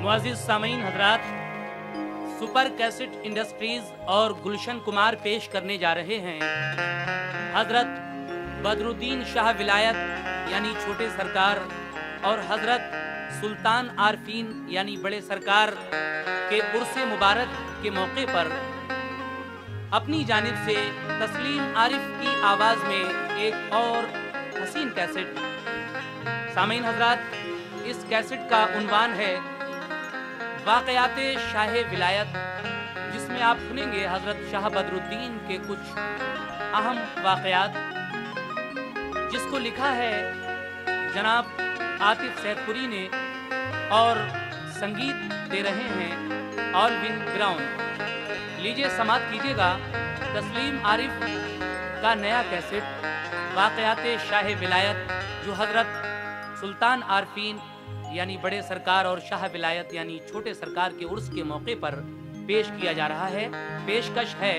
मुअज़्ज़िज़ सामीन हज़रात, super cassette industries और गुलशन कुमार पेश करने जा रहे हैं हजरत बदरुद्दीन शाह विलायत यानी छोटे सरकार और हजरत सुल्तान आरफीन यानी बड़े सरकार के उर्से मुबारक के मौके पर अपनी जानिब से तस्लीम आरिफ की आवाज में एक और हसीन कैसेट। सामीन हजरात, इस कैसेट का उन्वान है वाक़याते शाह विलायत, जिसमें आप सुनेंगे हजरत शाह बदरुद्दीन के कुछ अहम वाक़यात, जिसको लिखा है जनाब आतिफ सैदपुरी ने और संगीत दे रहे हैं ऑलविन ब्राउन। लीजिए समात कीजिएगा तस्लीम आरिफ का नया कैसेट वाक़याते शाह विलायत, जो हजरत सुल्तान आरफीन यानी बड़े सरकार और शाह विलायत यानी छोटे सरकार के उर्स के मौके पर पेश किया जा रहा है। पेशकश है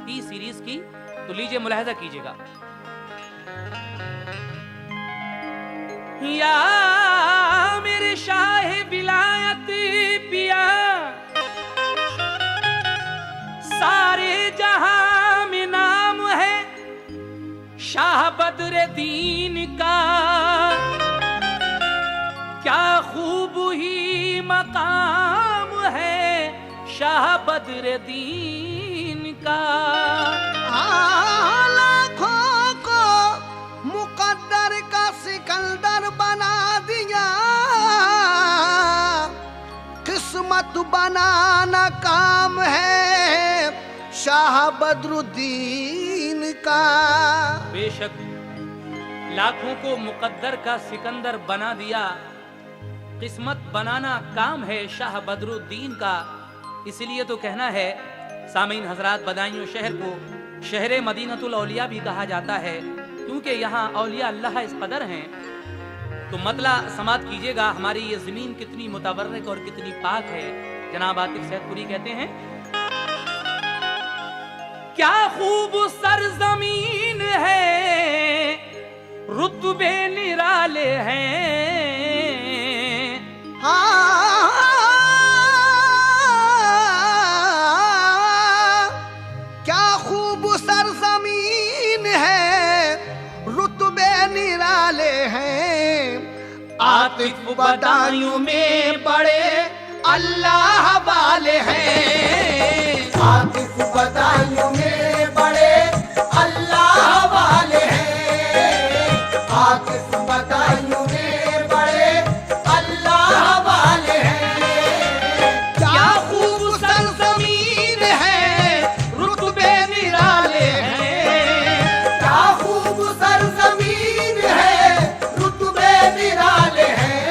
टी सीरीज की, तो लीजिए मुलाहिजा कीजिएगा। या मेरे शाह विलायत पिया, सारे जहां में नाम है शाह बदरुद्दीन का, क्या खूब ही मकाम है शाह बदरुद्दीन का। लाखों को मुकद्दर का सिकंदर बना दिया, किस्मत बनाना काम है शाह बदरुद्दीन का। बेशक लाखों को मुकद्दर का सिकंदर बना दिया, किस्मत बनाना काम है शाह बदरुद्दीन का। इसलिए तो कहना है सामीन हजरात, बदायूं शहर को शहर मदीनतुल औलिया भी कहा जाता है, क्योंकि यहाँ औलिया अल्लाह इस कदर हैं। तो मतला समात कीजिएगा हमारी ये जमीन कितनी मुतबर्रक और कितनी पाक है। जनाब आतिफ सैदपुरी कहते हैं, क्या खूब सरजमीन है रुतबे निराले हैं। क्या खूब सरजमीन है रुतबे निराले हैं। आतिफ बदायूं में बड़े अल्लाह वाले हैं। आतिफ बदायूं में बड़े अल्लाह वाले हैं। आतिफ बदायूं में बड़े अल्लाह वाले हैं। क्या खूब सरजमीन है रुतबे निराले हैं। क्या खूब सरजमीन है रुतबे निराले हैं।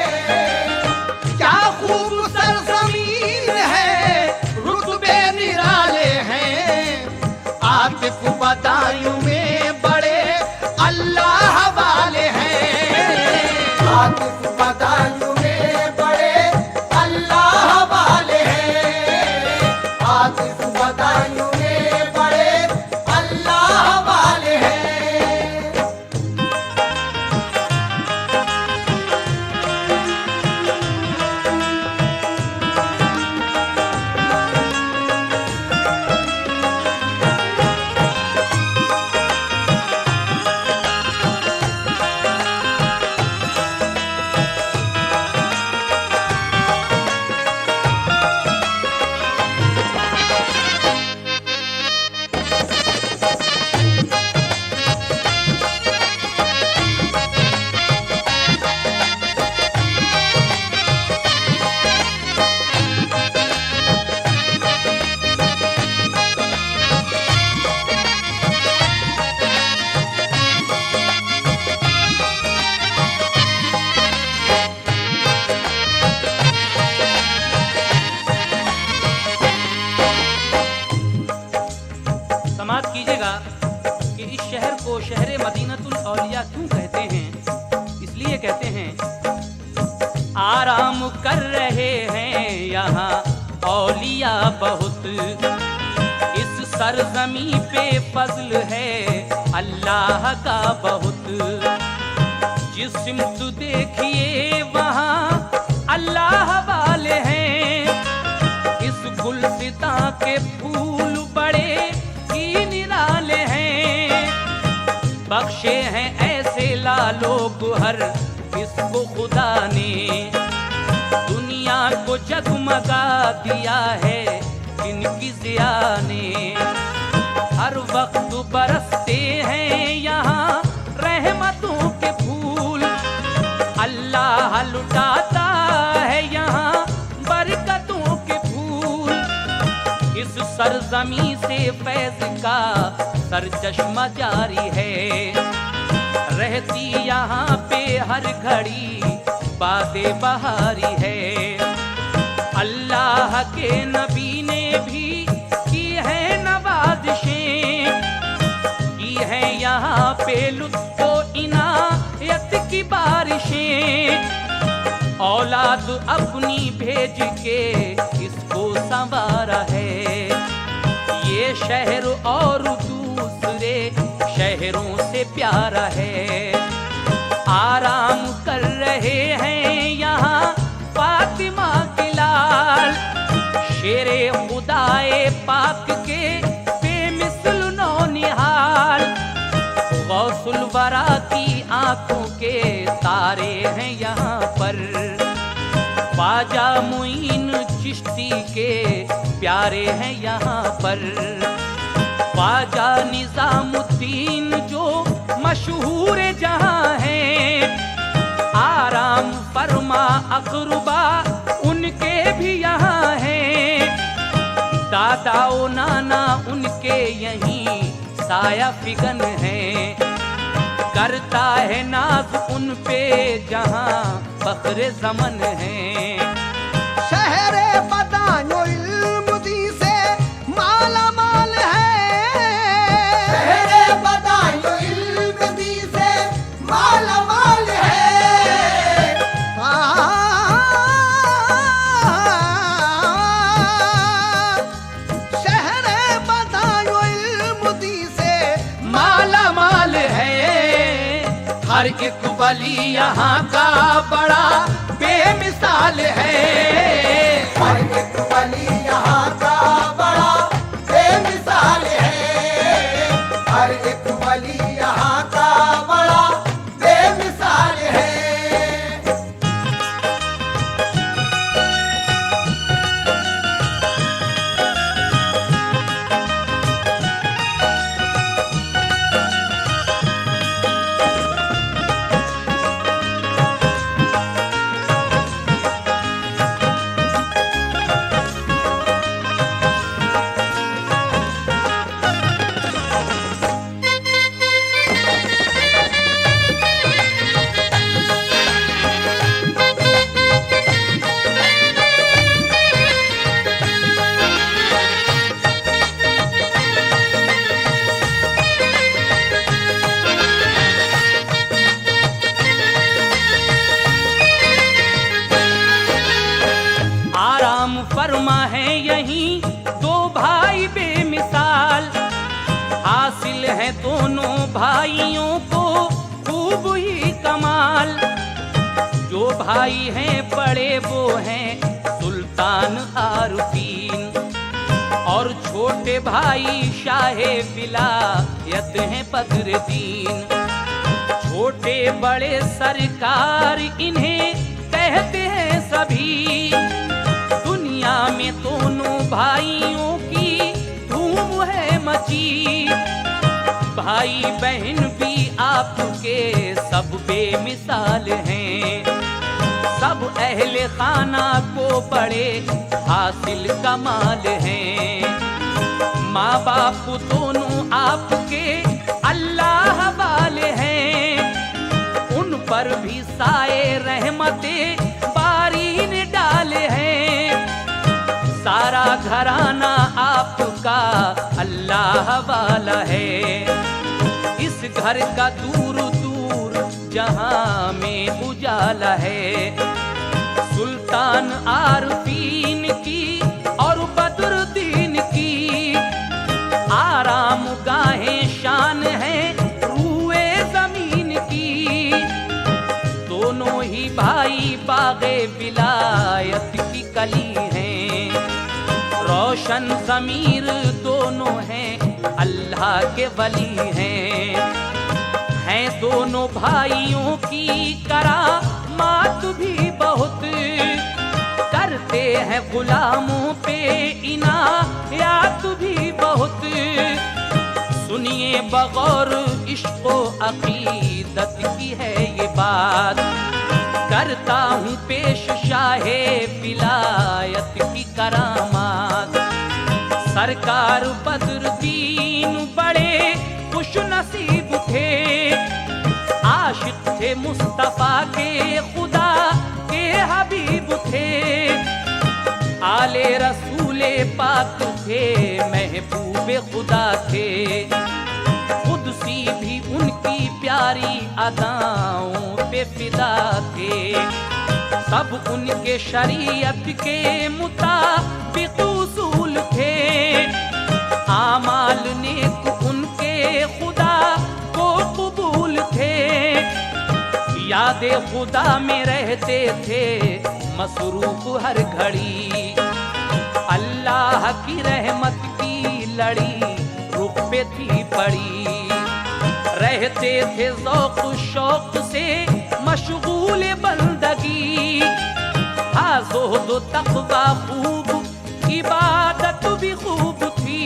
क्या खूब सरजमीन है रुतबे निराले हैं। आतिफ बदायूं में बड़े अल्लाह वाले हैं। आतिफ बदायूं में बड़े अल्लाह वाले हैं। आतिफ बदायूं में बड़े अल्लाह वाले हैं। समात कीजिएगा कि इस शहर को शहर मदीनतुल औलिया क्यों कहते हैं। इसलिए कहते हैं आराम कर रहे हैं यहाँ औलिया बहुत, इस सरजमी पे फजल है अल्लाह का बहुत। जिस सिमत देखिए वहाँ अल्लाह वाले हैं। के फूल बड़े ही निराले हैं, बख्शे हैं ऐसे लालो गुहर इसको खुदा ने, दुनिया को जगमगा दिया है इनकी ज़िया ने। हर वक्त बरसते हैं यहाँ रहमतों के फूल, अल्लाह लुटाता है यहाँ बरकतों के फूल। इस सरजमी से फैज का सरचश्मा जारी है, रहती यहाँ पे हर घड़ी बादे बहारी है। अल्लाह के नबी ने भी की है नवाज़िशें, की है यहाँ पे लुत्फ़ो इनायत की बारिशें। औलाद अपनी भेज के इसको संवारा है, ये शहर और दूसरे शहरों से प्यारा है। आराम कर रहे हैं यहाँ फातिमा के लाल, शेरे खुदाए पाक के बेमिसल नौनिहाल। गौसुल वरा की आंखों के तारे हैं यहाँ पर, ख्वाजा मुईन चिश्ती के प्यारे हैं यहाँ पर। ख्वाजा निजामुद्दीन जो मशहूर जहाँ हैं, आराम फरमा अकरुबा उनके भी यहाँ हैं। दादा ओ नाना उनके यहीं साया फिगन है, करता है नाज उन पे जहाँ फख्र ज़मन है। शहरे बदायूं इल्म दी से माला माल है, शहरे बदायूं इल्म दी से माला माल है। शहरे बदायूं इल्म दी से माला माल है, हर एक वली यहाँ का बड़ा बेमिसाल है। हर एक वली यहाँ का बड़ा बेमिसाल है, हर एक वली यहाँ का बड़ा बेमिसाल है। फरमा है यहीं दो भाई बेमिसाल, हासिल है दोनों भाइयों को खूब ही कमाल। जो भाई हैं बड़े वो हैं सुल्तान आरुफीन, और छोटे भाई शाहे विलायत हैं बद्रुद्दीन। छोटे बड़े सरकार इन्हें कहते हैं सभी, दुनिया में दोनों भाइयों की धूम है मची। भाई बहन भी आपके सब बेमिसाल हैं, सब अहले खाना को बड़े हासिल कमाल हैं। माँ बाप दोनों आपके अल्लाह वाले हैं, उन पर भी साए रहमते बारी ने डाले हैं। सारा घराना आपका अल्लाह वाला है, इस घर का दूर दूर जहां में उजाला है। सुल्तान आरफीन की और बद्रुद्दीन की आराम गाहें शान है रूए जमीन की। दोनों ही भाई बागे विलायत की कली हैं, रोशन रोशन ज़मीर दोनों हैं अल्लाह के वली हैं दोनों भाइयों की करामात भी बहुत, करते हैं गुलामों पे इनायात भी बहुत। सुनिए बगौर इश्क़ो अक़ीदत की है ये बात, करता हूँ पेश शाहे विलायत की करामात। सरकार बद्रुद्दीन बड़े खुश नसीब थे, आशिक थे मुस्तफ़ा के, खुदा के हबीब थे। आले रसूले पाक थे, महबूबे खुदा थे। कुदसी भी उनकी प्यारी अदाओं पे फिदा थे। सब उनके शरीयत के मुताबिक उसूल थे। आमाल नेक उनके खुदा को कबूल थे। यादे खुदा में रहते थे मसरूफ हर घड़ी। अल्लाह की रहमत की लड़ी रुख पे थी पड़ी। रहते थे ज़ौक़ शौक़ से मशगूल बंदगी। था ज़ुहद तक़वा खूब, इबादत भी खूब थी।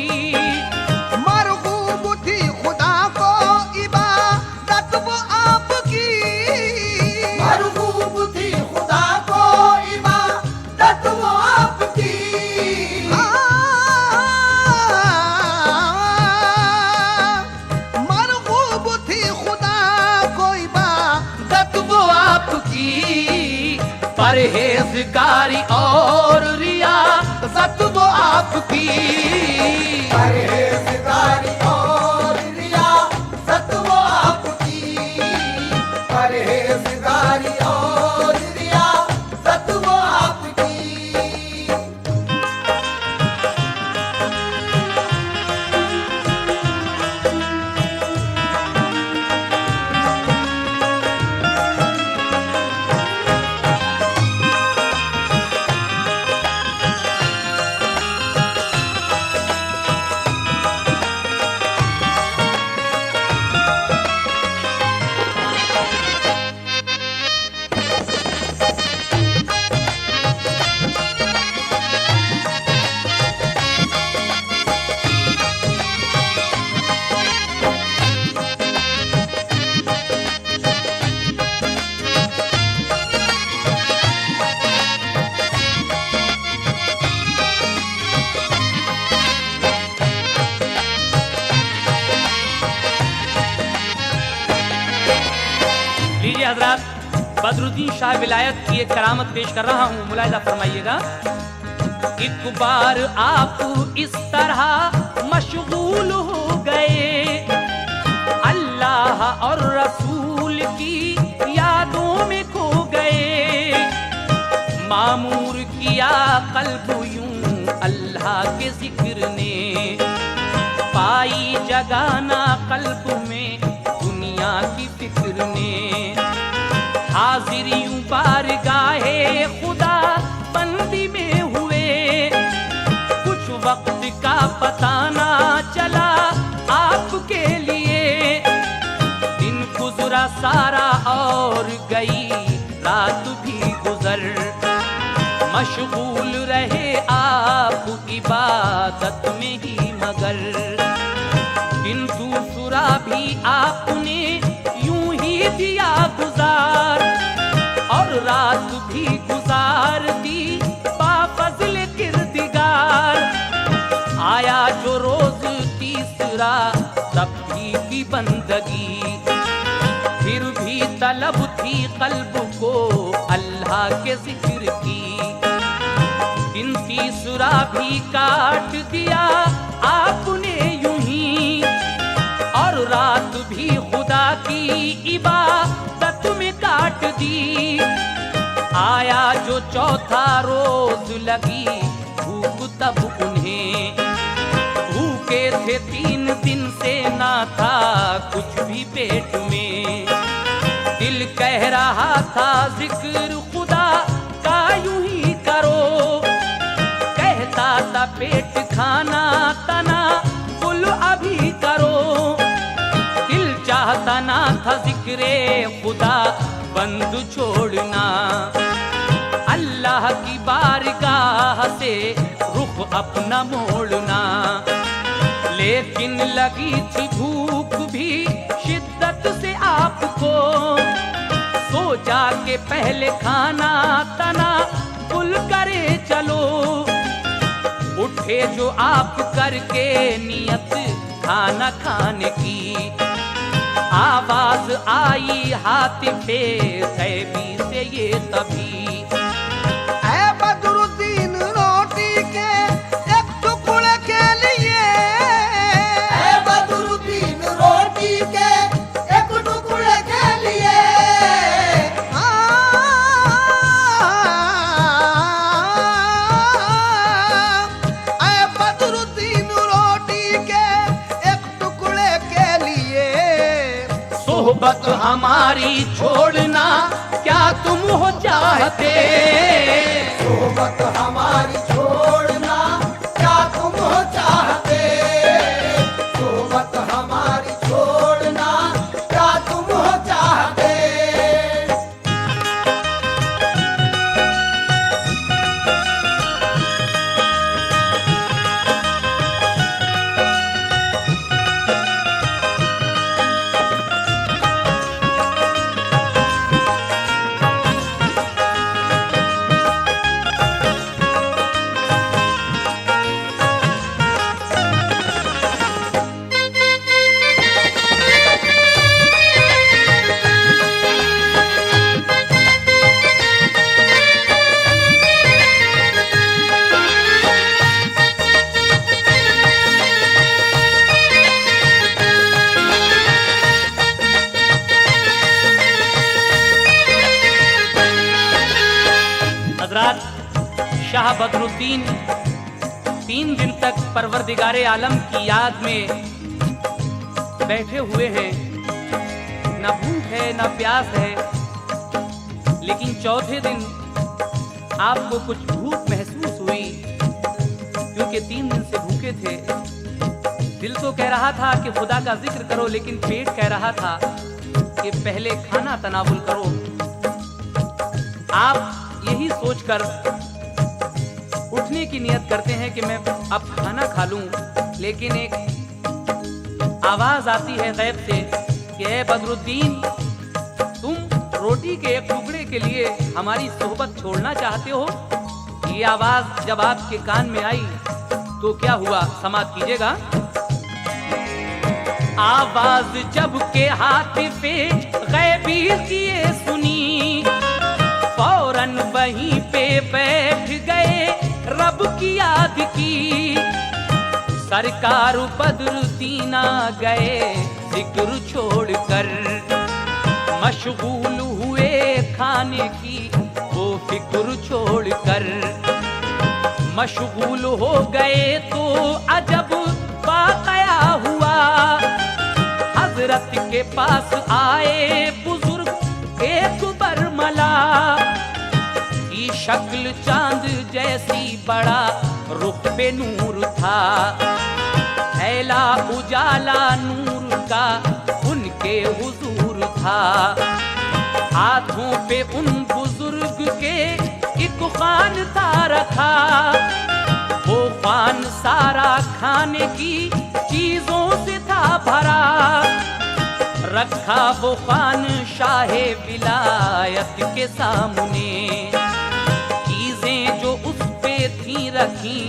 मरगूब थी खुदा को इबादत वो आपकी। मरगूब थी खुदा को इबादत वो आपकी। मरगूब थी खुदा को इबादत वो आपकी। परहेज़गारी और रियाज़त वो आपकी। परहेज़गारी और रियाज़त वो आपकी। परहेज़गारी और रियाज़त वो आपकी। लीजिए हजरात, बदरुद्दीन शाह विलायत की एक करामत पेश कर रहा हूँ, मुलाहिजा फरमाइएगा। एक बार आप इस तरह मशगूल हो गए, अल्लाह और रसूल की यादों में खो गए। मामूर किया कल्ब यूं अल्लाह के जिक्र ने, पाई जगाना कल्ब में दुनिया की फिक्र ने। हाजिर यूं बारगाहे खुदा बंदी में हुए, कुछ वक्त का पता ना चला आपके लिए। दिन गुजरा सारा और गई रात भी गुजर, मशगूल रहे आप इबादत में ही मगर। किंतु सुरा भी आपने यूं ही दिया गुजार, और रात भी गुजार दी बाफज़ल किरदिगार। आया जो रोज तीसरा तब भी की बंदगी, फिर भी तलब थी कल्ब को अल्लाह के जिक्र की। दिन तीसरा भी काट दिया आपने यूं ही, और रात भी खुदा की इबादत में काट दी। आया जो चौथा रोज लगी भूख तब उन्हें, भूखे थे 3 दिन से ना था कुछ भी पेट में। दिल कह रहा था जिक्र खुदा का यूं ही करो, कहता था पेट खा बंद छोड़ना, अल्लाह की बारगाह से रुख अपना मोड़ना। लेकिन लगी थी भूख भी शिद्दत से आपको, सोचा के पहले खाना तना कुल करे चलो। उठे जो आप करके नियत खाना खाने की, आवाज आई हातिफे गैबी से ये तभी। ऐ बदरुद्दीन रोटी के एक टुकड़े के लिए, ऐ बदरुद्दीन रोटी के एक टुकड़े के लिए, ऐ बदरुद्दीन रोटी के एक टुकड़े के लिए। सोहबत हमारी छोड़ना क्या तुम हो चाहते, सोहबत हमारी छोड़ना क्या तुम हो चाहते, सोहबत हमारी छोड़ना क्या तुम हो चाहते। शाह बदरुद्दीन 3 दिन तक परवरदिगारे आलम की याद में बैठे हुए हैं। न भूख है न प्यास है, लेकिन चौथे दिन आपको कुछ भूख महसूस हुई, क्योंकि 3 दिन से भूखे थे। दिल तो कह रहा था कि खुदा का जिक्र करो, लेकिन पेट कह रहा था कि पहले खाना तनावुल करो। आप यही सोचकर उठने की नियत करते हैं कि मैं अब खाना खा लूं, लेकिन एक आवाज आती है गैब से कि ऐ बदरुद्दीन, तुम रोटी के एक टुकड़े के लिए हमारी सोहबत छोड़ना चाहते हो। ये आवाज जब आपके कान में आई तो क्या हुआ, समाअत कीजिएगा। आवाज जब के हातिफे गैबी किए सुनी, फौरन वहीं पे बैठ गए रब की याद की। सरकार बदरुद्दीन आ गए जिक्र छोड़कर, मशगूल हुए खाने की वो फिक्र छोड़कर। मशगूल हो गए तो अजब वाक़या हुआ, हजरत के पास आए बुजुर्ग एक बरमला की शक्ल चांद जैसी, बड़ा रुख पे नूर था। फैला उजाला नूर का उनके हुजूर था। हाथों पे उन बुजुर्ग के एक खान था रखा, वो खान सारा खाने की चीजों से था भरा। रखा वो खान शाहे विलायत के सामने, चीजें जो उस पे थी रखी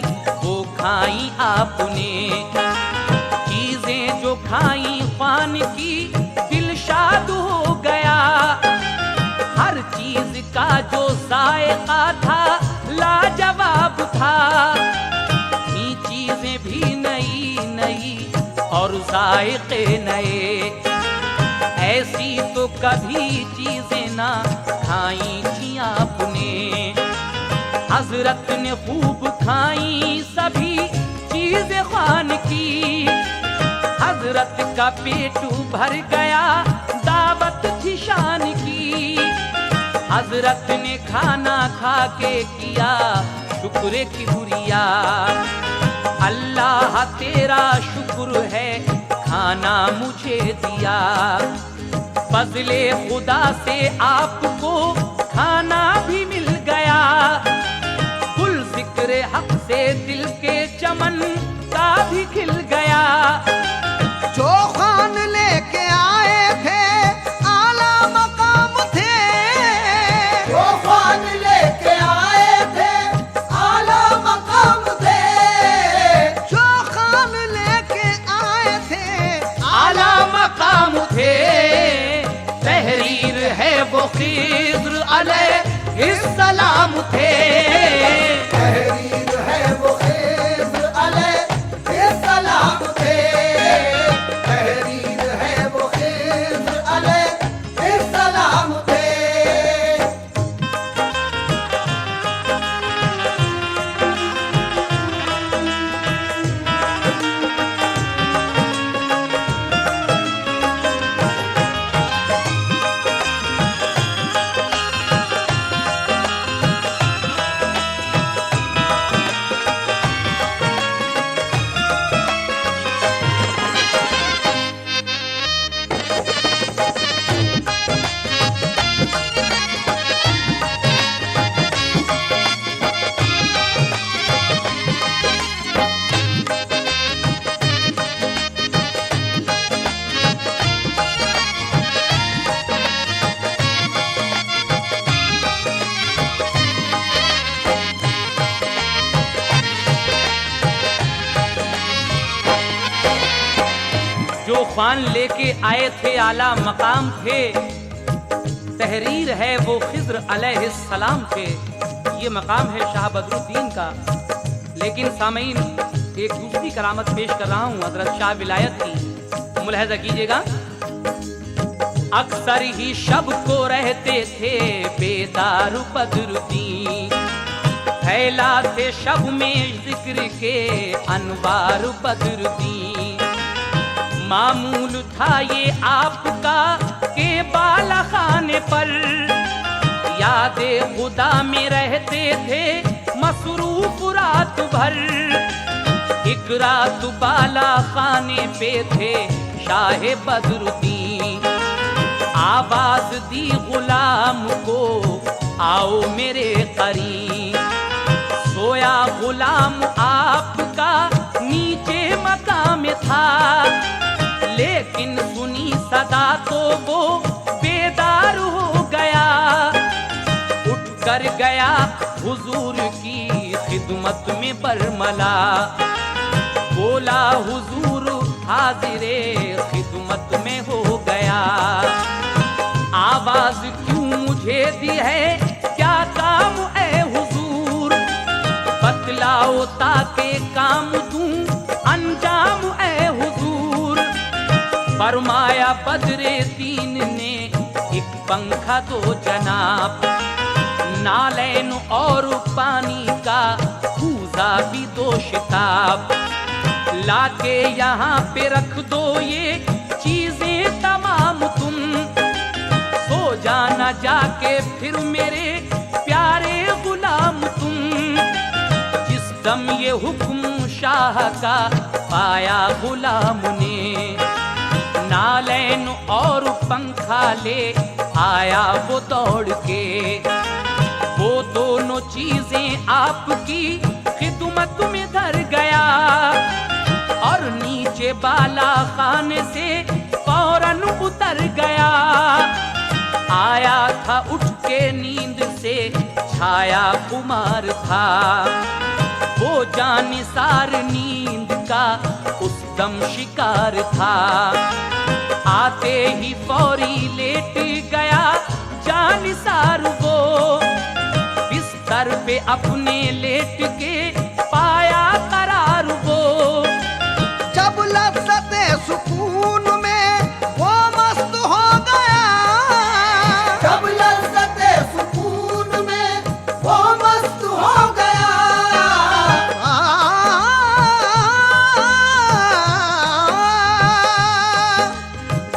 वो खाई आपने। चीजें जो खाई खान की दिल शाद हो गया, हर चीज का जो जायका था लाजवाब था। ये चीजें भी नई नई और जायके नए, ऐसी तो कभी चीजें ना खाई थी आपने। हजरत ने खूब खाई सभी चीजें खान की, हजरत का पेट भर गया दावत थी शान की। हजरत ने खाना खा के किया शुक्र की हुरिया, अल्लाह तेरा शुक्र है खाना मुझे दिया। फजले खुदा से आपको खाना भी मिल गया, कुल जिक्र हक से दिल के चमन का भी खिल गया। जो खान लेके आए थे आला मकाम थे, जो खान लेके आए थे आला मकाम थे, जो खान लेके आए थे आला मकाम थे। तहरीर है वो खिज़्र अलैहिस्सलाम थे। तहरीर है वो खिज़्र अलैहिस्सलाम थे, तहरीर है वो खिज़्र अलैहिस्सलाम थे। जो ख्वान लेके आए थे आला मकाम थे, तहरीर है वो खिज़्र अलैहिस्सलाम थे। ये मकाम है शाह बदरुद्दीन का। लेकिन सामईन एक दूसरी करामत पेश कर रहा हूँ हजरत शाह विलायत की, मुलाहिज़ा कीजिएगा। अक्सर ही शब को रहते थे बेदार बदरुद्दीन, फैलाते शब में जिक्र के अनवार बदरुद्दीन। मामूल था ये आपका के बाला खाने पर, यादे खुदा में रहते थे मसरूफ रात भर। एक रात बाला खाने पे थे शाह बदरुद्दीन, आवाज दी गुलाम को आओ मेरे करीब। सोया गुलाम आपका नीचे मकाम था, लेकिन सुनी सदा तो वो बेदार हो गया। उठ कर गया हुजूर की खिदमत में बरमला, बोला हुजूर हाजिरे खिदमत में हो गया। आवाज क्यों मुझे दी है, क्या काम है हुजूर, बतलाओ ताके काम दूं अंजाम है हुजूर। फरमाया बदरे दीन ने एक पंखा दो जनाब, नालैन और पानी का कूजा भी दो शिताब। लाके यहाँ पे रख दो ये चीजें तमाम तुम, सो जाना जाके फिर मेरे प्यारे गुलाम तुम। जिस दम ये हुक्म शाह का पाया गुलाम ने, नालैन और पंखा ले आया वो दौड़ के। वो दोनों चीजें आपकी खिदमत में धर गया, और नीचे बाला खाने से फौरन उतर गया। आया था उठ के नींद से छाया कुमार था, वो जानिसार नींद का उस दम शिकार था। आते ही फौरी लेट गया जानिसार वो, बिस्तर पे अपने लेट के पाया करार वो। जब लज़्ज़ते सुकून में वो मस्त हो गया, जब लज़्ज़ते सुकून में वो मस्त हो गया।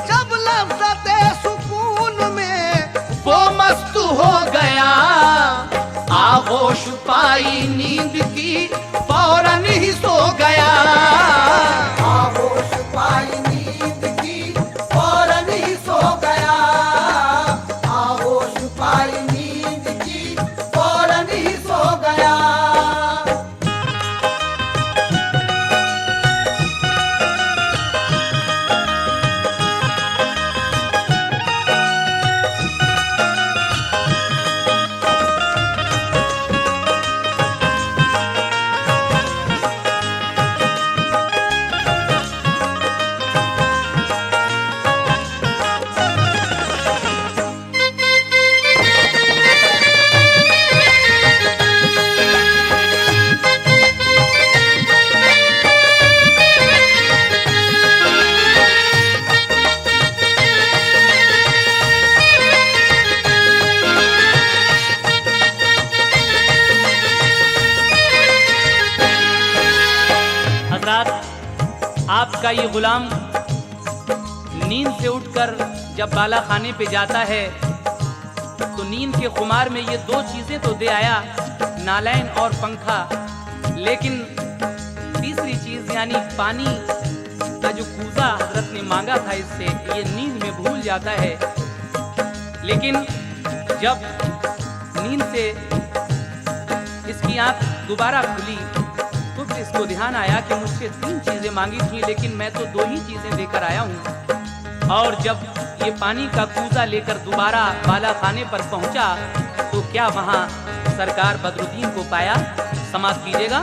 जब लज़्ज़ते सुकून में वो मस्त हो गया, आगोश पाई नींद की आपका ये गुलाम नींद से उठकर जब बाला खाने पे जाता है तो नींद के खुमार में ये दो चीजें तो दे आया, नालैन और पंखा, लेकिन तीसरी चीज यानी पानी का जो कूजा हजरत ने मांगा था इससे, ये नींद में भूल जाता है। लेकिन जब नींद से इसकी आंख दोबारा खुली तो फिर इसको ध्यान आया कि मुझसे 3 चीजें मांगी थी, लेकिन मैं तो 2 ही चीजें लेकर आया हूँ। और जब ये पानी का कूजा लेकर दोबारा बाला खाने पर पहुंचा तो क्या वहां सरकार बदरुद्दीन को पाया? समाप्त कीजिएगा।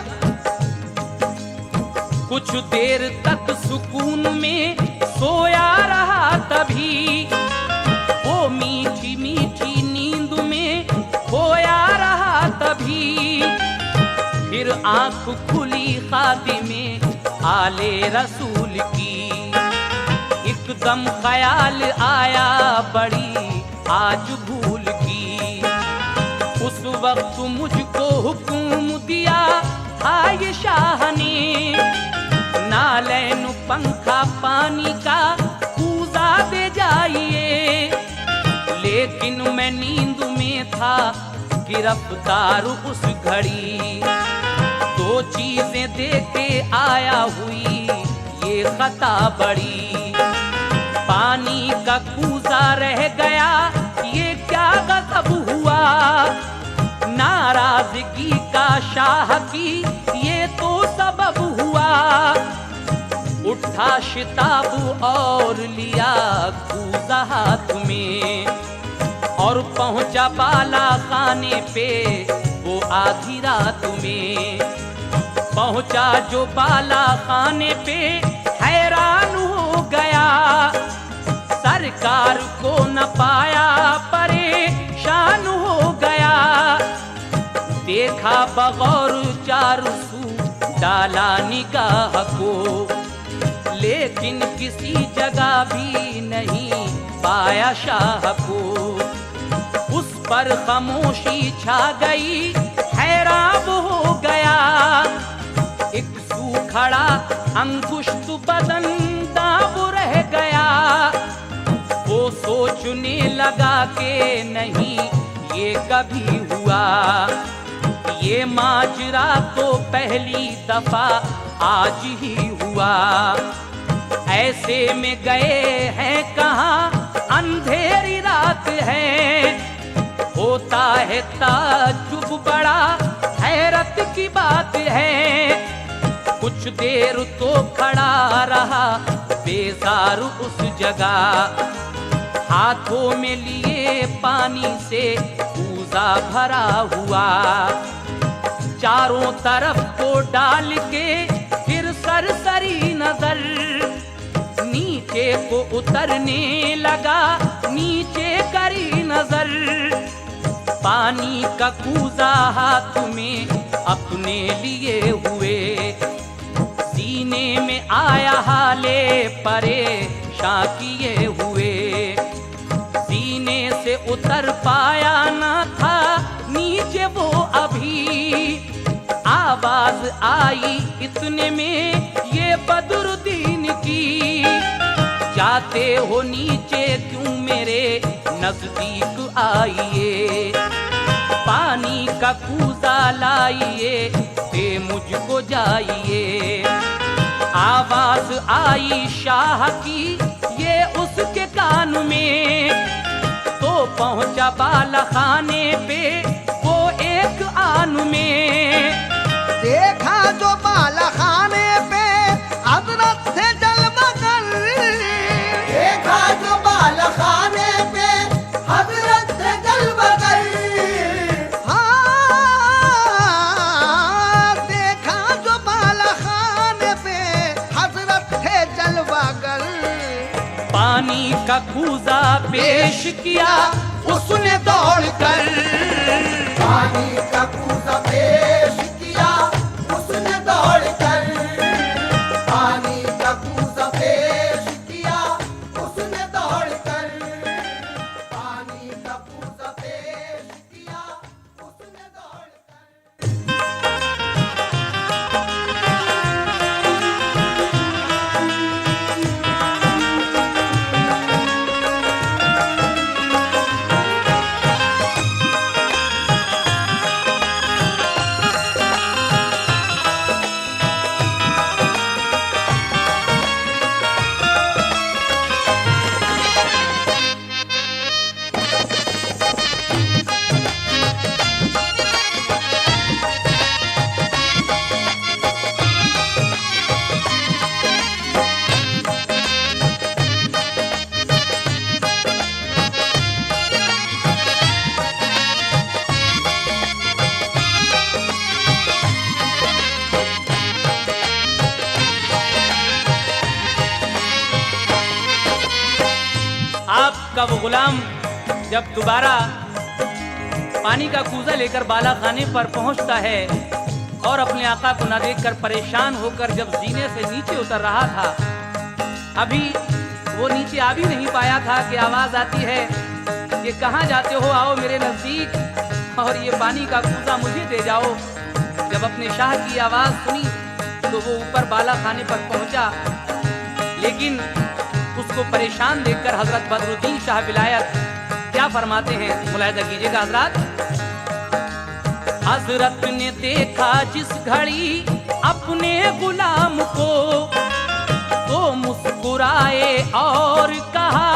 कुछ देर तक सुकून में सोया रहा, तभी वो मीठी मीठी नींद में खोया रहा, तभी फिर आंख खुली खातिमे आले रसूल की। एकदम ख्याल आया बड़ी आज भूल की, उस वक्त मुझको हुक्म दिया था ये शाह ने, नालैन पंखा पानी का कूजा दे जाइए। लेकिन मैं नींद में था गिरफ्तार उस घड़ी, 2 चीजें देके आया हुई ये खता बड़ी। पानी का कूजा रह गया ये क्या गजब हुआ, नाराजगी का शाह की ये तो सबब हुआ। उठा शिताब और लिया कूजा हाथ में और पहुंचा बाला खाने पे वो आधी रात में। पहुंचा जो बाला खाने पे हैरान हो गया, सरकार को न पाया परेशान हो गया। देखा बगौर चारों सू डाला निगाह को, लेकिन किसी जगह भी नहीं पाया शाह को। उस पर खामोशी छा गई, हैरान हो गया। एक सूखड़ा अंगुष्ठ बदन दाब रह गया, वो सोचने लगा के नहीं ये कभी हुआ। ये माजरा तो पहली दफा आज ही हुआ। ऐसे में गए हैं कहाँ अंधेरी रात है, होता है ताज्जुब बड़ा हैरत की बात है। कुछ देर तो खड़ा रहा बेजार उस जगह, हाथों में लिए पानी से कूजा भरा हुआ। चारों तरफ को डाल के फिर सरसरी नजर नीचे को उतरने लगा, नीचे करी नजर। पानी का कूजा हाथ में अपने लिए हुए, सीने में आया हाले परेशान किए हुए। सीने से उतर पाया ना था नीचे वो अभी, आवाज आई इतने में ये बदरुद्दीन की। जाते हो नीचे क्यों मेरे नजदीक आइए, पानी का कूजा लाइए दे मुझको जाइए। आवाज आई शाह की ये उसके कान में, तो पहुंचा बाला खाने पे वो एक आन में। देखा जो बाला खाने पे हजरत थे जलमगर, देखा जो बाला खाने पे हजरत थे जलमगर। हाँ, देखा जो बाला खाने पे हजरत थे जलवागर। पानी का कूजा पेश किया उसने दौड़ कर, पानी का कूजा पेश किया उसने दौड़ कर। पानी का कूजा पेश किया उसने दौड़ कर। पानी का कूजा पेश किया उसने दौड़ कर। का वो गुलाम जब दोबारा पानी का कूजा लेकर बाला खाने पर पहुंचता है और अपने आका को न देखकर परेशान होकर जब जीने से नीचे उतर रहा था, अभी वो नीचे आ भी नहीं पाया था कि आवाज आती है कि कहाँ जाते हो, आओ मेरे नजदीक और ये पानी का कूजा मुझे दे जाओ। जब अपने शाह की आवाज सुनी तो वो ऊपर बाला खाने पर पहुंचा, लेकिन उसको परेशान देखकर हजरत बदरुद्दीन शाह विलायत क्या फरमाते हैं, मुलाहिजा कीजिएगा हजरत। हजरत ने देखा जिस घड़ी अपने गुलाम को तो मुस्कुराए और कहा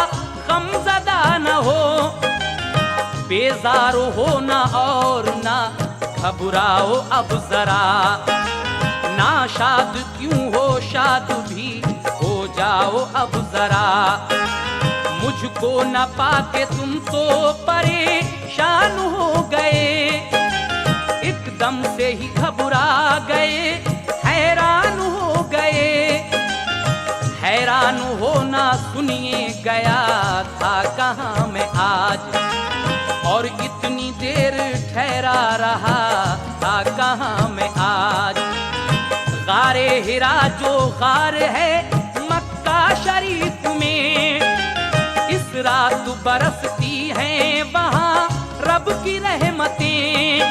गमज़दा न हो, बेजार हो ना और ना घबराओ अब जरा, ना शाद क्यों हो शाद भी हो जाओ अब जरा, मुझको न पाके तुम तो परेशान हो गए, एकदम से ही घबरा गए, हैरान हो गए, हैरान होना सुनिए गया था कहाँ मैं आज, और इतनी देर ठहरा रहा था कहाँ मैं आज। गारे हिरा जो गार है मक्का शरीफ में, इस रात बरसती हैं वहाँ रब की रहमतें,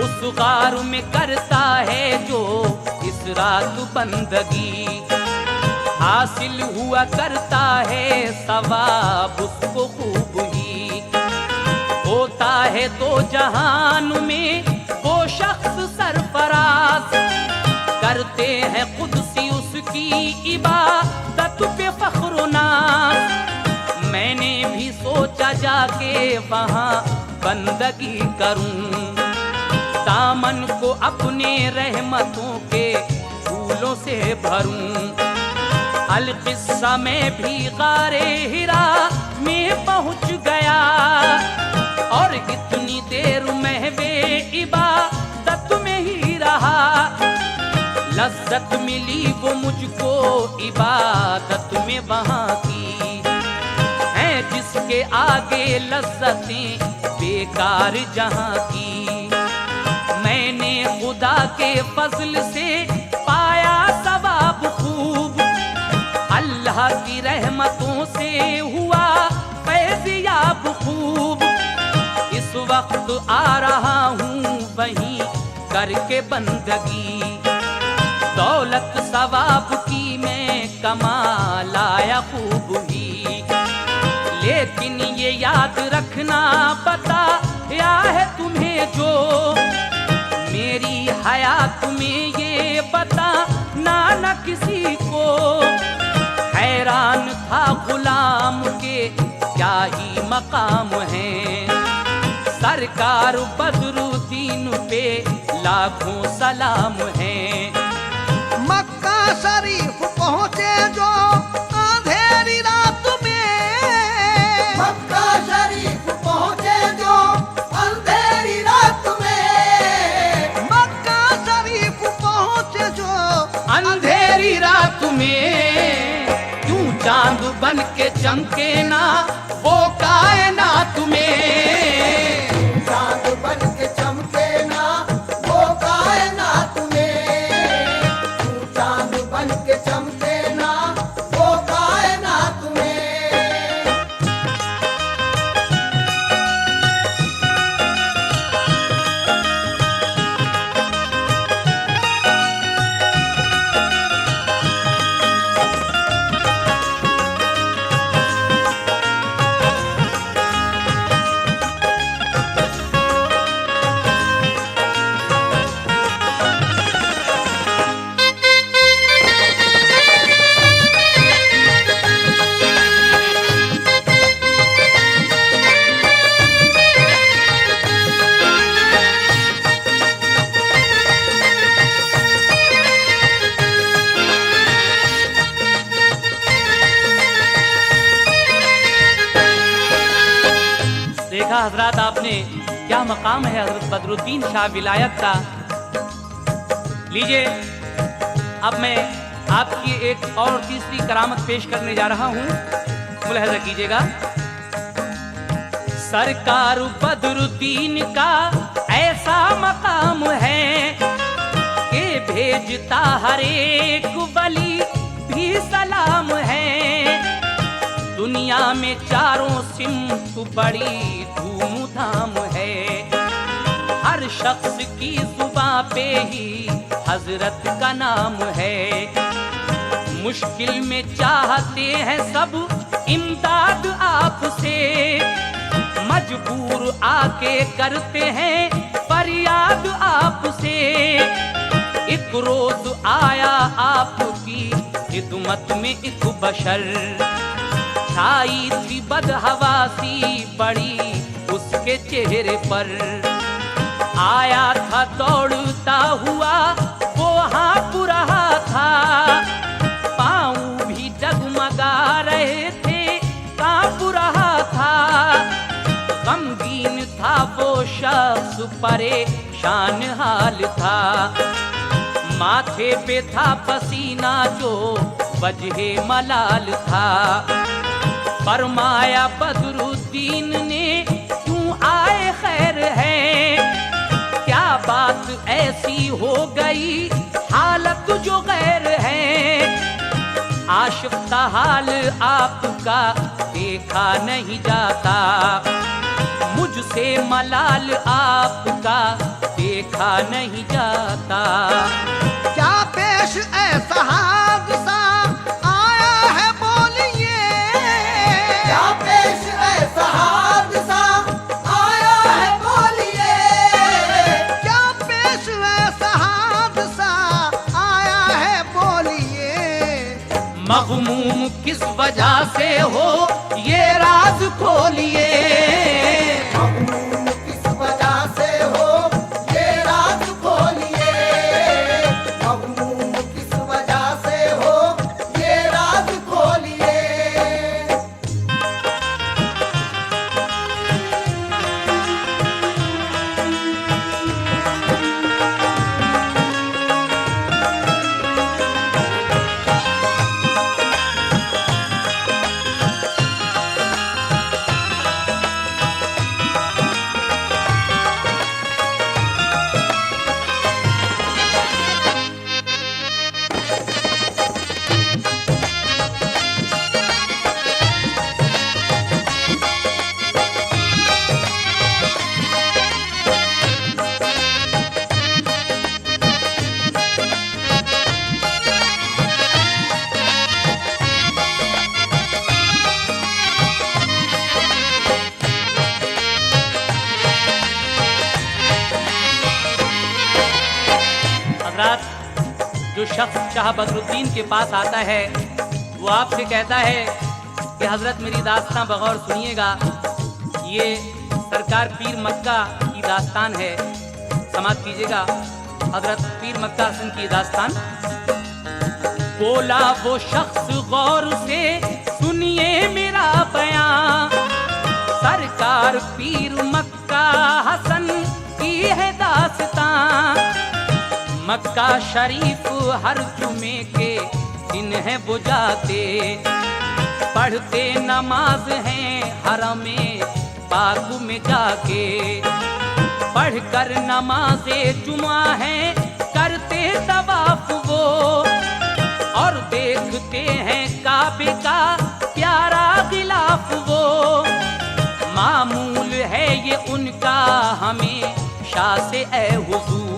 उस गार में करता है जो इस रात बंदगी, हासिल हुआ करता है सवाब उसको खूब ही, होता है तो जहान में वो शख्स सरफराज, करते हैं खुद सी उसकी इबादत पे फख्र नाज, मैंने भी सोचा जाके वहाँ बंदगी करूं, दामन को अपने रहमतों के फूलों से भरूं, अलकिस्सा में भी गारे हिरा में पहुंच गया, और इतनी देर महवे इबादत में ही रहा, लज्जत मिली वो मुझको इबादत में वहाँ की, है जिसके आगे लज्जतें बेकार जहाँ की, मैंने खुदा के फजल से पाया सवाब खूब, अल्लाह की रहमतों से हुआ फैज़याब खूब, इस वक्त आ रहा हूँ वहीं करके बंदगी, दौलत सवाब की मैं कमा लाया खूब ही, लेकिन ये याद रखना बताया है तुम्हें जो, मेरी हयात में ये बता ना न किसी को, हैरान था गुलाम के क्या ही मकाम है, सरकार बदरुद्दीन पे लाखों सलाम है। मक्का शरीफ पहुँचे जो अंधेरी रात में, मक्का शरीफ पहुँचे जो अंधेरी रात में, मक्का शरीफ पहुँचे जो अंधेरी रात में क्यों चांद बन के चमके ना वो कायनात में, चांद बन के चमके ना वो कायनात में, तू चांद बन के चमके ना वो कायनात में। देखा हजरत आपने क्या मकाम है हजरत बदरुद्दीन शाह विलायत का। लीजिए अब मैं आपकी एक और तीसरी करामत पेश करने जा रहा हूँ, मुलाहिजा कीजिएगा। सरकार बदरुद्दीन का ऐसा मकाम है कि भेजता हर एक वली भी सलाम है। दुनिया में चारों सिमत बड़ी धूमधाम है, हर शख्स की जुबां पे ही हजरत का नाम है। मुश्किल में चाहते हैं सब इमदाद आपसे, मजबूर आके करते हैं फरियाद आपसे। एक रोज आया आपकी खिदमत में एक बशर, छाई थी बदहवासी बड़ी उसके चेहरे पर। आया था दौड़ता हुआ वो हाँफ रहा था, पाँव भी डगमगा रहे थे, काँप रहा था। गमगीन था वो शख्स, परेशान हाल था, माथे पे था पसीना जो वजहे मलाल था। फरमाया बदरुद्दीन ने क्यों आए खैर है, क्या बात ऐसी हो गई हालत जो गैर है। आशिफ्ता हाल आपका देखा नहीं जाता, मुझसे मलाल आपका देखा नहीं जाता। क्या पेश ऐसा हादसा आया है बोलिए, क्या पेश ऐसा हादसा आया है बोलिए, क्या पेश ऐसा हादसा आया है बोलिए। मग़मूम किस वजह से हो ये राज खोलिए, मग़मूम किस वजह से हो ये राज खोलिए, मग़मूम किस वजह से हो ये राज खोलिए। जो शख्स शाह बदरुद्दीन के पास आता है वो आपसे कहता है कि हजरत मेरी दास्तान बगौर सुनिएगा, ये सरकार पीर मक्का की दास्तान है, समाप्त कीजिएगा। हजरत पीर मक्का हसन की दास्तान। बोला वो शख्स गौर से सुनिए मेरा बयां, सरकार पीर मक्का हसन की है दास्तान। मक्का शरीफ हर जुमे के दिन है वो जाते, पढ़ते नमाज हैं हरमे पाक में जाके। पढ़कर नमाज़े जुमा है करते तवाफ वो, और देखते हैं काबे का प्यारा गिलाफ वो। मामूल है ये उनका हमेशा से ए हुजूर,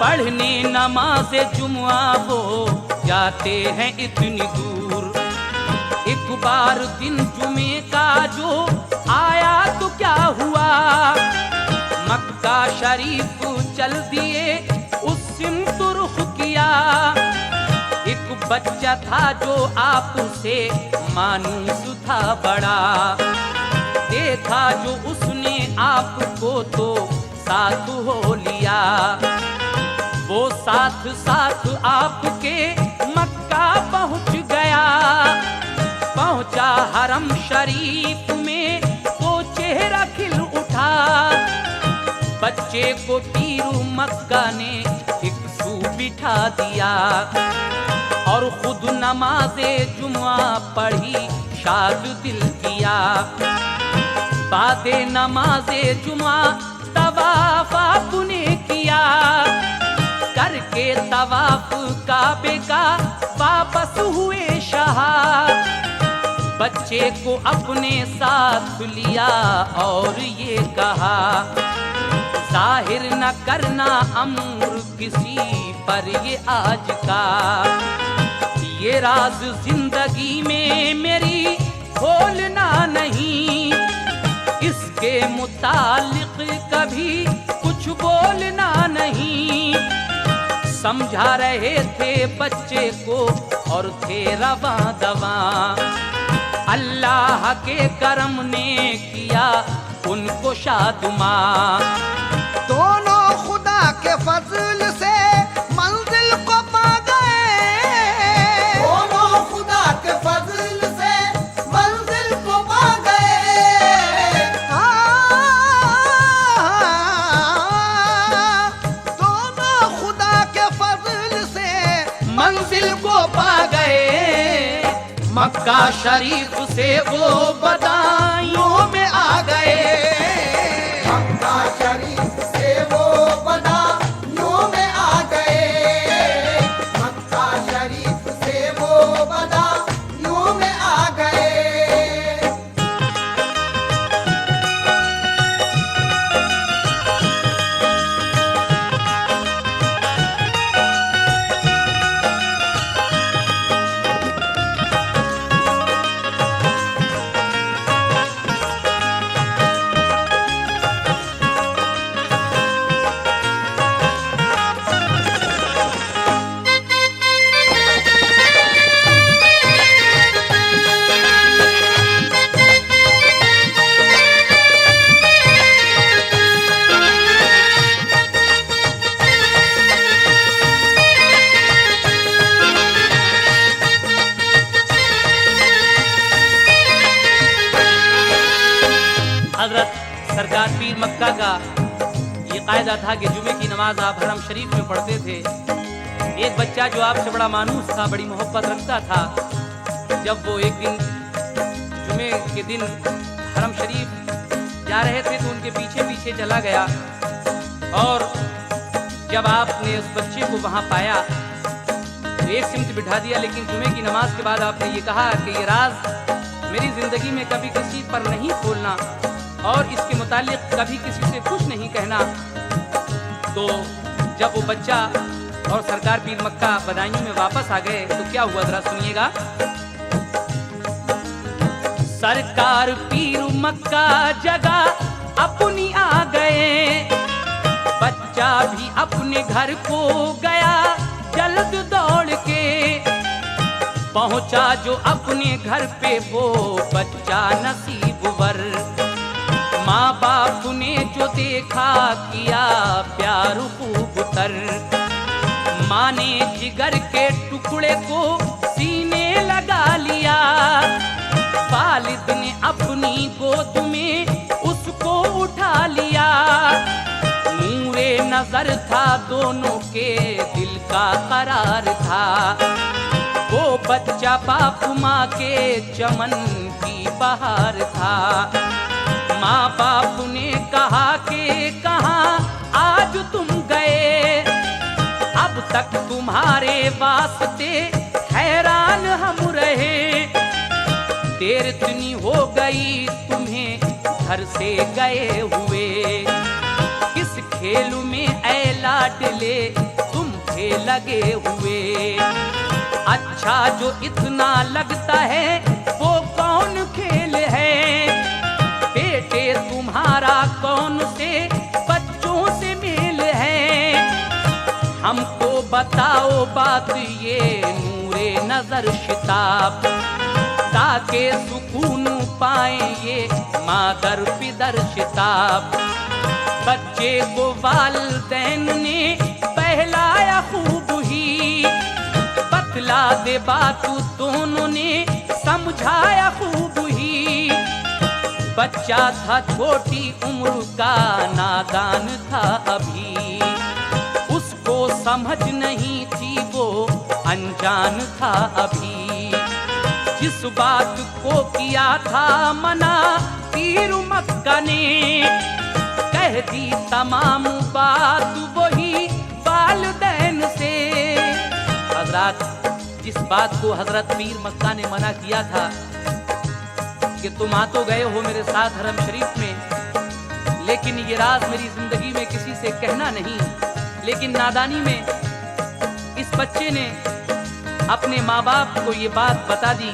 पढ़ने नमाज़े जुमा वो जाते हैं इतनी दूर। एक बार दिन जुमे का जो आया तो क्या हुआ, मक्का शरीफ चल दिए उस सिमत रुख किया। एक बच्चा था जो आपसे मानूस था बड़ा, देखा जो उसने आपको तो साथ हो लिया। वो साथ साथ आपके मक्का पहुंच गया, पहुंचा हरम शरीफ में तो चेहरा खिल उठा। बच्चे को पीरू मक्का ने एक सू बिठा दिया, और खुद नमाज़े जुमा पढ़ी शाद दिल किया। बादे नमाजे जुमा तवाफ आपने किया, करके तवाफ काबे का वापस हुए शाह। बच्चे को अपने साथ लिया और ये कहा, जाहिर न करना अम्र किसी पर ये आज का, ये राज जिंदगी में मेरी खोलना नहीं, इसके मुतालिक कभी कुछ बोलना नहीं। समझा रहे थे बच्चे को और थे रवा दवा, अल्लाह के करम ने किया उनको शादुमा। दोनों खुदा के फजल से मंजिल को पा गए, दोनों खुदा के फजल से मंजिल को पा गए। दोनों खुदा के फजल से मंजिल को पा गए, मक्का शरीफ से वो बदायूं में आ गए। मक्का शरीफ से वो बदायूं में आ गए, मक्का शरीफ से वो बदायूं में आ गए। हजरत सरकार पीर मक्का का ये कायदा था कि जुमे की नमाज आप हरम शरीफ में पढ़ते थे। एक बच्चा जो आपसे बड़ा मानूस था, बड़ी मोहब्बत रखता था, जब वो एक दिन जुमे के दिन हरम शरीफ जा रहे थे तो उनके पीछे पीछे चला गया, और जब आपने उस बच्चे को वहाँ पाया तो एक सिमत बिठा दिया, लेकिन जुमे की नमाज के बाद आपने ये कहा कि ये राज मेरी जिंदगी में कभी किसी पर नहीं खोलना और इसके मुतालिक कभी किसी से कुछ नहीं कहना। तो जब वो बच्चा और सरकार पीर मक्का बदायूं में वापस आ गए तो क्या हुआ, जरा सुनिएगा। सरकार पीर मक्का जगह अपनी आ गए, बच्चा भी अपने घर को गया जल्द दौड़ के, पहुंचा जो अपने घर पे वो बच्चा नसीबवर। माँ बाप ने जो देखा किया प्यार खूब तर, माँ ने जिगर के टुकड़े को सीने लगा लिया, वालिद ने अपनी गोद में उसको उठा लिया। नूरे नजर था दोनों के दिल का करार था, वो बच्चा बाप माँ के चमन की बहार था। माँ बाप ने कहा कि कहाँ आज तुम गए, अब तक तुम्हारे वास्ते हैरान हम रहे, देर इतनी हो गई तुम्हें घर से गए हुए, किस खेल में ऐ लाडले तुम थे लगे हुए। अच्छा जो इतना लगता है वो कौन खेल है, बेटे तुम्हारा कौन से बच्चों से मेल है, हमको बताओ बात ये नूरे नजर शिताब, ताकि सुकून पाए ये मादर पिदर शिताब। बच्चे को वालिदैन ने पहलाया खूब ही, बतला दे बात दोनों ने समझाया खूब ही। बच्चा था छोटी उम्र का नादान था अभी, उसको समझ नहीं थी वो अनजान था अभी। जिस बात को किया था मना पीर मक्का मक्का ने कह दी तमाम बात वही वालिदैन से। हजरत, जिस बात को हजरत पीर मक्का ने मना किया था कि तुम आ तो गए हो मेरे साथ हरम शरीफ में, लेकिन ये राज मेरी जिंदगी में किसी से कहना नहीं। लेकिन नादानी में इस बच्चे ने अपने माँ बाप को ये बात बता दी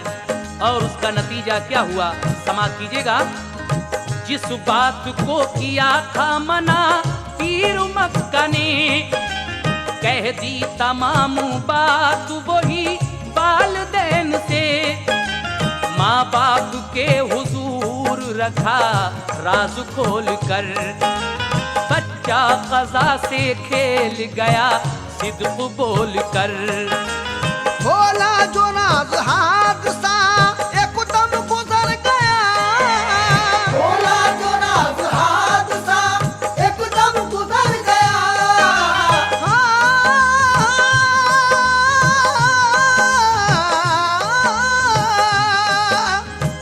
और उसका नतीजा क्या हुआ समाप्त कीजिएगा। जिस बात को किया था मना पीर मक्का ने कह दी तमाम बात वही वालिदैन से। माँ बाप के हुजूर रखा राज खोल कर, बच्चा कज़ा से खेल गया सिद्क बोल कर। खोला जो नाज हादसा एकदम गुजर गया, खोला जो नाज हादसा एकदम गुजर गया।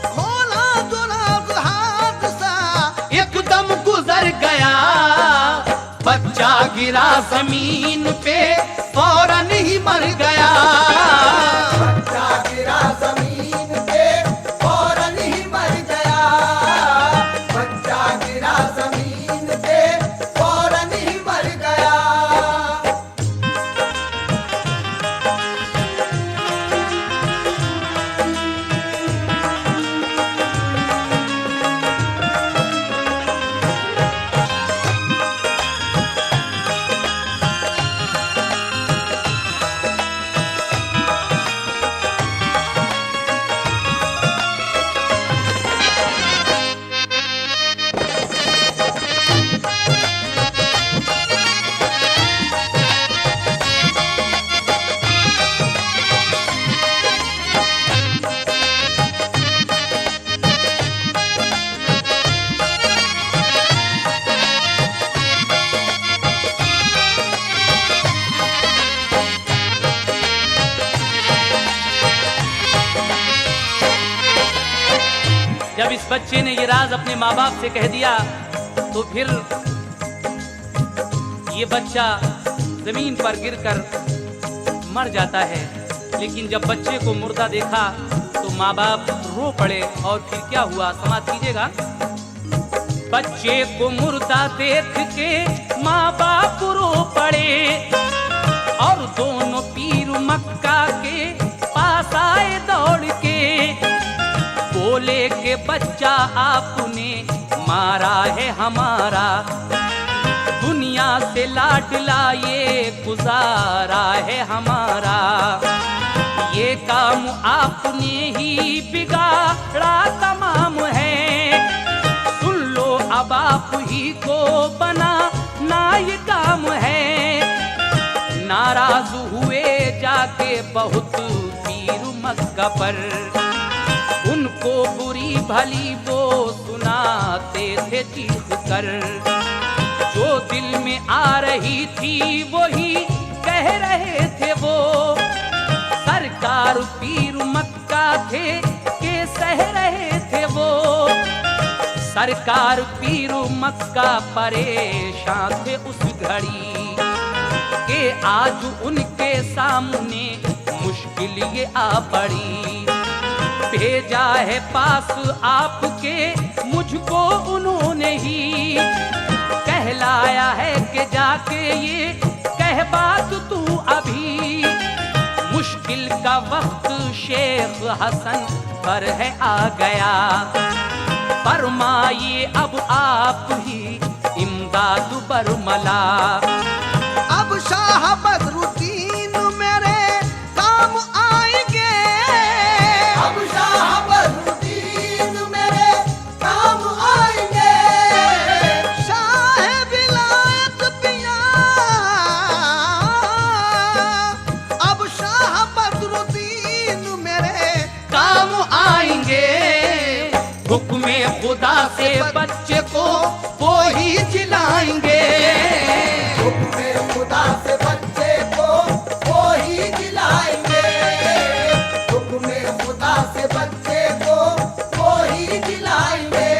खोला जो नाज हादसा एकदम गुजर गया, बच्चा गिरा जमीन पे फौरन ही मर गया। बच्चा गिरा जमीन पे फौरन ही मर गया। बच्चा गिरा जमीन पे फौरन ही मर गया। जब इस बच्चे ने ये राज अपने माँ बाप से कह दिया तो फिर ये बच्चा जमीन पर गिरकर मर जाता है। लेकिन जब बच्चे को मुर्दा देखा तो माँ बाप रो पड़े और फिर क्या हुआ समाप्त कीजिएगा। बच्चे को मुर्दा देख के माँ बाप रो पड़े और दोनों पीर मक्का के पास आए दौड़ के। बोले के बच्चा आपने मारा है हमारा, दुनिया से लाडला ये गुजारा है हमारा। ये काम आपने ही बिगाड़ा तमाम है, सुन लो अब आप ही को बना ना ये काम है। नाराज हुए जाके बहुत पीर मक्का पर, उनको बुरी भली वो सुनाते थे चीख कर। जो दिल में आ रही थी वही कह रहे थे वो, सरकार पीर मक्का थे के सह रहे थे वो। सरकार पीर मक्का परेशान थे उस घड़ी के आज उनके सामने मुश्किल ये आ पड़ी। भेजा है पास आपके मुझको उन्होंने ही, कहलाया है कि जाके ये कह बात तू अभी। मुश्किल का वक्त शेख हसन पर है आ गया, फरमाइए अब आप ही इमदाद बरमला। अब शाह बदरुद्दीन मेरे काम आएंगे, अब शाह बदरुद्दीन मेरे काम आएंगे। शाह विलायत पिया, अब शाह बदरुद्दीन मेरे काम आएंगे। हुक्मे खुदा से बच्चे को वो ही जिलाएंगे। हुक्मे खुदा से बच्चे को वो ही जिलाएंगे। हुक्मे खुदा से बच्चे को वो ही जिलाएंगे।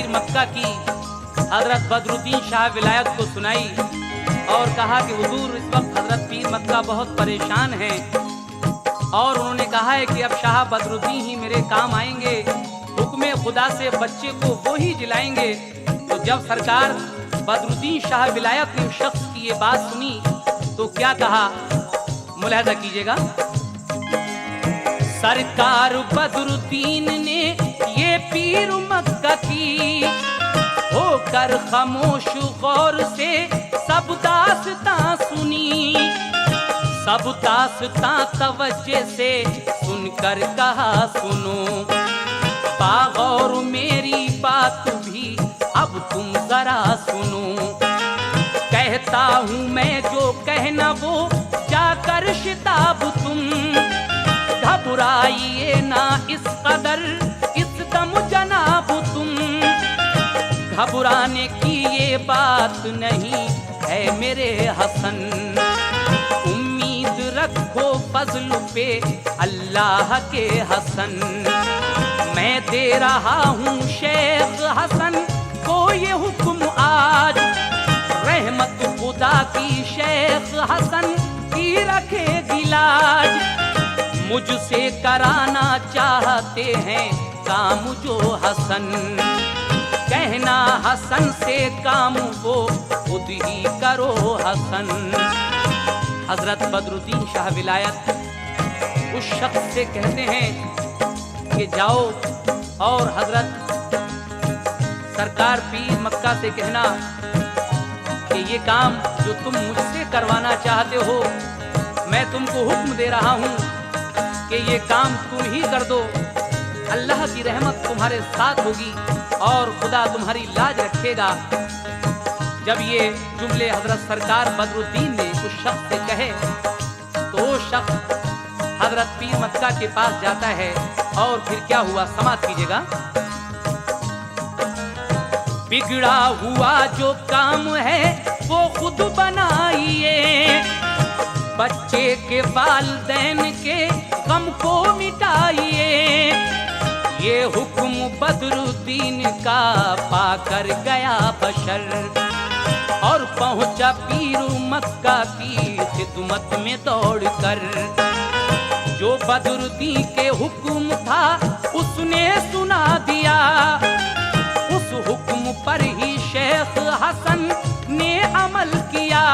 पीर मक्का की हजरत बदरुद्दीन शाह विलायत को सुनाई और कहा कि हुजूर इस वक्त हजरत पीर मक्का बहुत परेशान हैं और उन्होंने कहा है कि अब शाह बदरुद्दीन ही मेरे काम आएंगे, हुक्म खुदा से बच्चे को वो ही जिलाएंगे। तो जब सरकार बदरुद्दीन शाह विलायत ने उस शख्स की ये बात सुनी तो क्या कहा, मुलाहिजा कीजिएगा। सरकार बदरुद्दीन ने ये पीर मक्का की होकर खामोश गौर से सब दास्तां सुनी, सब दास्तां तवज्जे से सुनकर कहा सुनो, बागौर मेरी बात भी अब तुम जरा सुनो। कहता हूँ मैं जो कहना वो जाकर शिताब तुम, घबराइए ना इस कदर इस दम जनाब तुम, घबराने की ये बात नहीं है मेरे हसन, उम्मीद रखो फजल पे अल्लाह के हसन। मैं दे रहा हूँ शेख हसन को ये हुक्म आज, रहमत खुदा की शेख हसन की रखेगी लाज। मुझसे कराना चाहते हैं काम जो हसन, कहना हसन से काम वो खुद ही करो हसन। हजरत बदरुद्दीन शाह विलायत उस शख्स से कहते हैं कि जाओ और हजरत सरकार पीर मक्का से कहना कि ये काम जो तुम मुझसे करवाना चाहते हो मैं तुमको हुक्म दे रहा हूँ कि ये काम तुम ही कर दो, अल्लाह की रहमत तुम्हारे साथ होगी और खुदा तुम्हारी लाज रखेगा। जब ये जुमले हजरत सरकार बदरुद्दीन ने उस शख्स से कहे तो वो शख्स हजरत पीर मक्का के पास जाता है और फिर क्या हुआ समाप्त कीजिएगा। बिगड़ा हुआ जो काम है वो खुद बनाइए, बच्चे के वालिदैन के गम को मिटाइए। ये हुक्म बदरुद्दीन का पाकर गया बशर और पहुंचा पीर मक्का की खिदमत में दौड़कर। जो बदरुद्दीन के हुक्म था उसने सुना दिया, उस हुक्म पर ही शेख हसन ने अमल किया।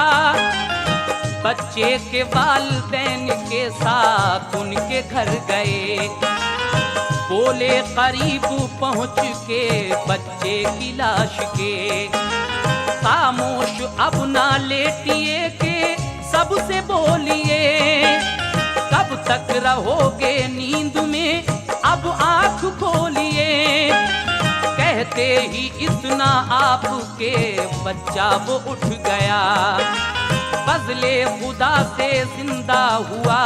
बच्चे के वालिदैन के साथ उनके घर गए, बोले करीब पहुंच के बच्चे की लाश के, खामोश अब ना लेटिए के सबसे बोलिए, कब तक रहोगे नींद में अब आँख खोलिए। कहते ही इतना आपके बच्चा वो उठ गया, फजले खुदा से जिंदा हुआ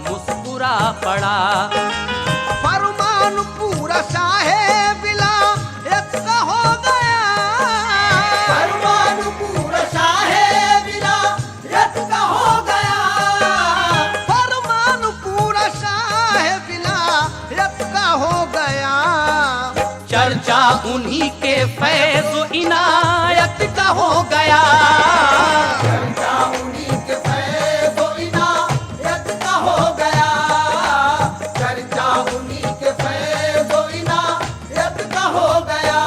मुस्कुरा पड़ा। फरमान पूरा शाहे विलायत का हो गया, फरमान पूरा शाहे विलायत का हो गया, फरमान पूरा शाहे विलायत का हो गया। चर्चा उन्हीं के फैज़ इनायत का हो गया, चर्चा उन्हीं के फैज़ व इनायत का हो गया, चर्चा उन्हीं के फैज़ व इनायत का हो गया।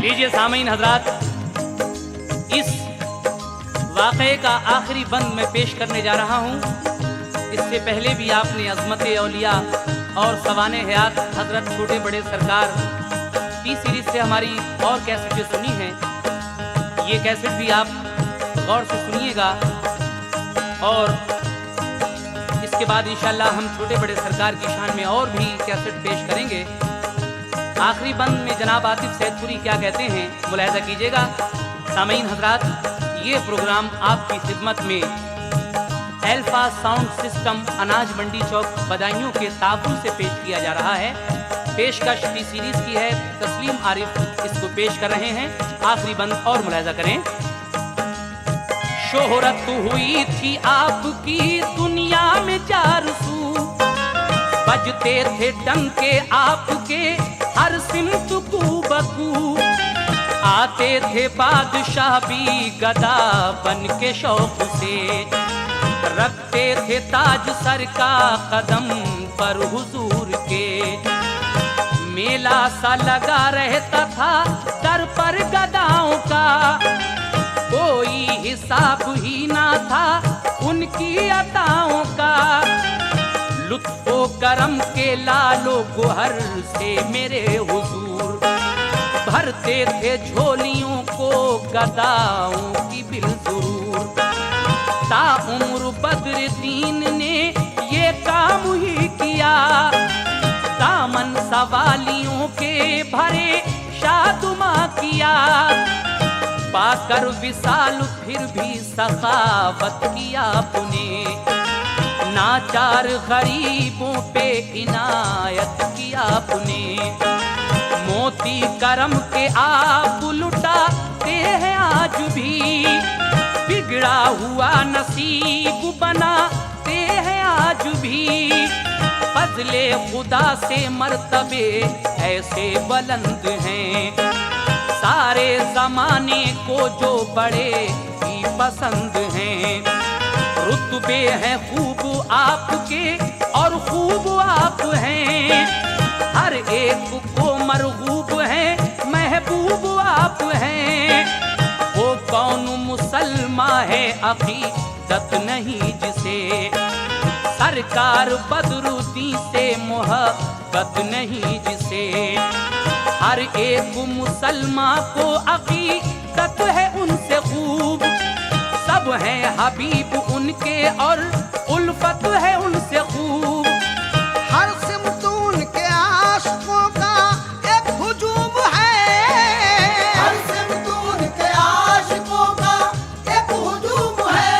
लीजिए सामीन हजरात, इस वाक़े का आखिरी बंद मैं पेश करने जा रहा हूँ। इससे पहले भी आपने अजमत औलिया और सवाने हयात हजरत छोटे बड़े सरकार टी सीरीज से हमारी और कैसेटें सुनी हैं। ये कैसेट भी आप गौर से सुनिएगा और इसके बाद इंशाल्लाह हम छोटे बड़े सरकार की शान में और भी कैसेट पेश करेंगे। आखिरी बंद में जनाब आतिफ सैदपुरी क्या कहते हैं मुलाहिजा कीजिएगा। सामीन हजरात, ये प्रोग्राम आपकी खिदमत में अल्फा साउंड सिस्टम अनाज मंडी चौक बदायूं के ताबून से पेश किया जा रहा है। पेशकश टी सीरीज की है, तस्लीम आरिफ इसको पेश कर रहे हैं। आखिरी बंद और मुलाहिजा करें। शोहरत हुई थी आपकी दुनिया में चार सू, बजते थे डंके आपके हर सिमत कू बकू, आते थे बादशाह भी गदा बन के शौक से, रखते थे ताज सर का कदम पर हुजूर के, मेला सा लगा रहता था दर पर गदाओं का, कोई हिसाब ही ना था उनकी अताओं का, लुत्फो करम के लालो गुहर से मेरे हुजूर, भरते थे झोलियों को गदाओं की बिल जरूर, ताउम्र बद्रदीन ने ये काम ही किया, दामन सवालियों के भरे शादुमा किया, पाकर विसाल फिर भी सखावत किया आपने, नाचार गरीबों पे इनायत किया आपने, मोती करम के आप लुटाते हैं आज भी, बिगड़ा हुआ नसीब बनाते हैं आज भी, फजले खुदा से मर्तबे ऐसे बुलंद हैं, सारे जमाने को जो बड़े ही पसंद हैं, रुतबे हैं खूब आपके और खूब आप हैं, हर एक को मरगूब हैं महबूब आप हैं, वो कौन मुसलमान है अकीदत नहीं जिसे, सरकार बदरुद्दीन से मोहब्बत नहीं जिसे, हर एक मुसलमान को अकीदत है उनसे खूब, सब हैं हबीब उनके और उल्फत है उनसे खूब, हर सिमत उनके आशिकों का एक हुजूम है, हर सिमत उनके आशिकों का एक हुजूम है,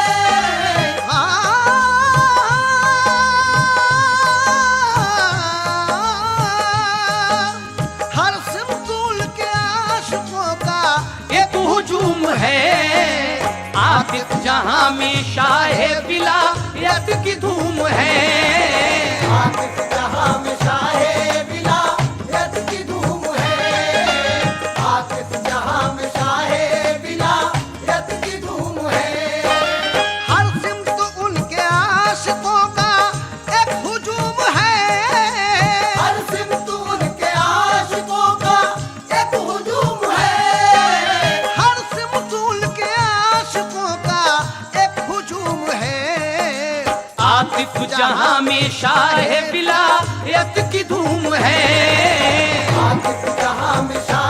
हर सिमत उनके आशिकों का एक हुजूम है, आतिफ जहां में शाहे विलायत की धूम है, आतिफ जहां में शाहे विलायत की धूम है, आतिफ जहां में शाहे विलायत की धूम है, हर सिमत उनके आशिकों का एक हुजूम है, हर सिमत उनके आशिकों का एक हुजूम है, हर सिमत उनके आशिकों का एक हुजूम है, आतिफ जहां में शाहे विलायत की धूम है। आतिफ जहां में शाहे